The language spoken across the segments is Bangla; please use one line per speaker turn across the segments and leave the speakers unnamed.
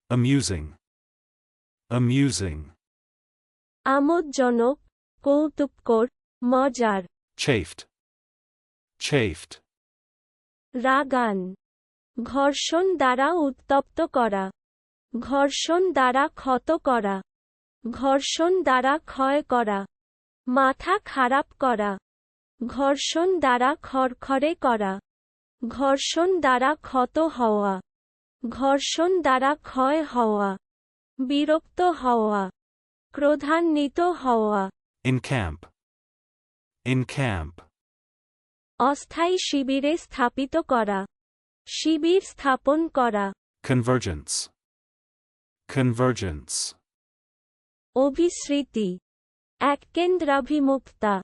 Amusing. Amusing.
আমোদজনক, কৌতুককর, মজার।
Chafed. Chafed.
রাগান, ঘর্ষণ দ্বারা উত্তপ্ত করা, ঘর্ষণ দ্বারা ক্ষত করা, ঘর্ষণ দ্বারা ক্ষয় করা, মাথা খারাপ করা, ঘর্ষণ দ্বারা খরখরে করা, ঘর্ষণ দ্বারা ক্ষত হওয়া, ঘর্ষণ দ্বারা ক্ষয় হওয়া, বিরক্ত হওয়া, ক্রোধান্বিত হওয়া।
Encamp. Encamp.
অস্থায়ী শিবিরে স্থাপিত করা, শিবির স্থাপন করা।
Convergence. Convergence.
অভিস্মৃতি, এককেন্দ্রাভিমুক্তা,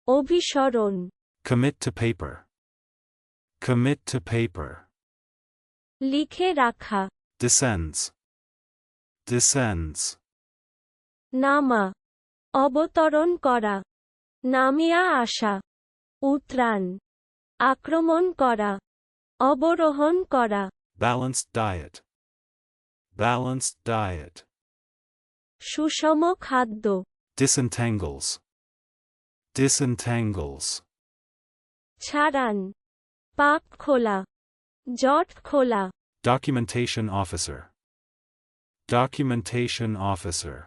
অভিসরণ।
Commit to paper. Commit to paper.
লিখে রাখা,
Descends. Descends.
নামা, অবতরণ করা, নামিয়া আসা, উতরান, আক্রমণ করা, অবরোহণ করা।
Balanced diet. Balanced diet.
সুষম খাদ্য,
Disentangles. Disentangles.
ছাড়ান, পাক খোলা, জট খোলা।
Documentation officer. Documentation officer.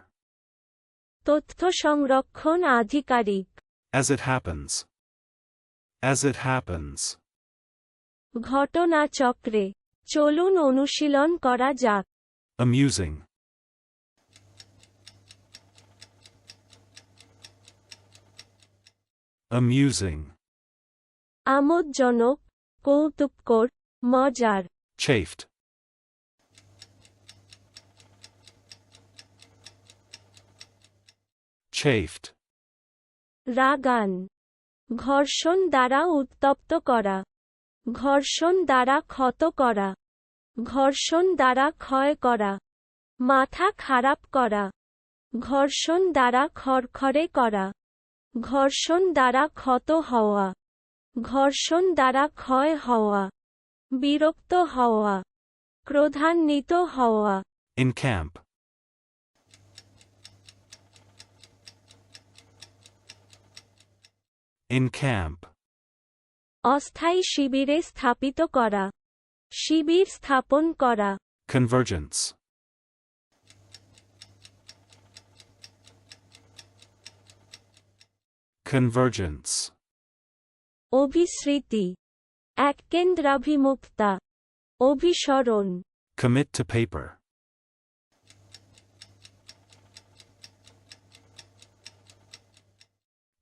তথ্য সংরক্ষণ আধিকারিক,
As it happens. As it happens.
ঘটনাচক্রে, চলুন অনুশীলন করা যাক।
Amusing. Amusing.
আমোদজনক, কৌতুককর, মজার।
Chafed. Chafed.
রাগান, ঘর্ষণ দ্বারা উত্তপ্ত করা, ঘর্ষণ দ্বারা ক্ষত করা, ঘর্ষণ দ্বারা ক্ষয় করা, মাথা খারাপ করা, ঘর্ষণ দ্বারা খরখরে করা, ঘর্ষণ দ্বারা ক্ষত হওয়া, ঘর্ষণ দ্বারা ক্ষয় হওয়া, বিরক্ত হওয়া, ক্রোধান্বিত হওয়া।
Encamp. Encamp.
অস্থায়ী শিবিরে স্থাপিত করা, শিবির স্থাপন করা।
Convergence. Convergence.
অভিস্মৃতি, এককেন্দ্রাভিমুক্তা, অভিসরণ।
Commit to paper.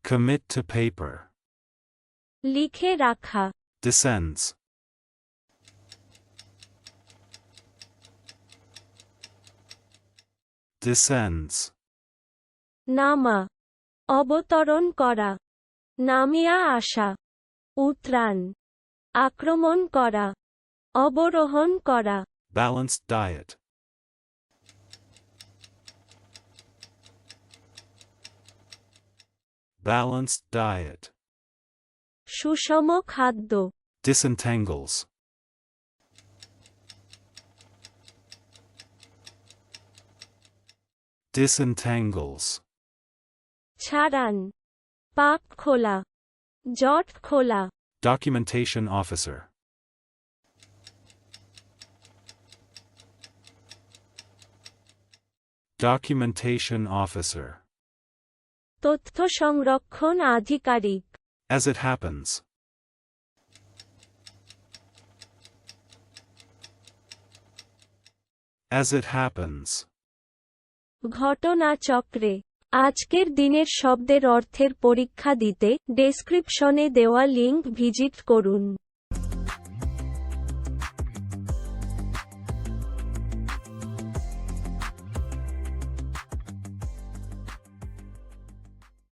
Commit to paper.
লিখে রাখা,
Descends. Descends.
নামা, অবতরণ করা, নামিয়া আসা, উতরান, আক্রমণ করা, অবরোহণ করা।
Balanced diet. Balanced diet.
সুষম খাদ্য,
Disentangles. Disentangles.
ছাড়ান, পাক খোলা, জট খোলা।
Documentation officer. Documentation officer.
তথ্য সংরক্ষণ আধিকারিক,
As it happens. As it happens.
ঘটনাচক্রে। আজকের দিনের শব্দের অর্থের পরীক্ষা দিতে ডেসক্রিপশনে দেওয়া লিংক ভিজিট করুন।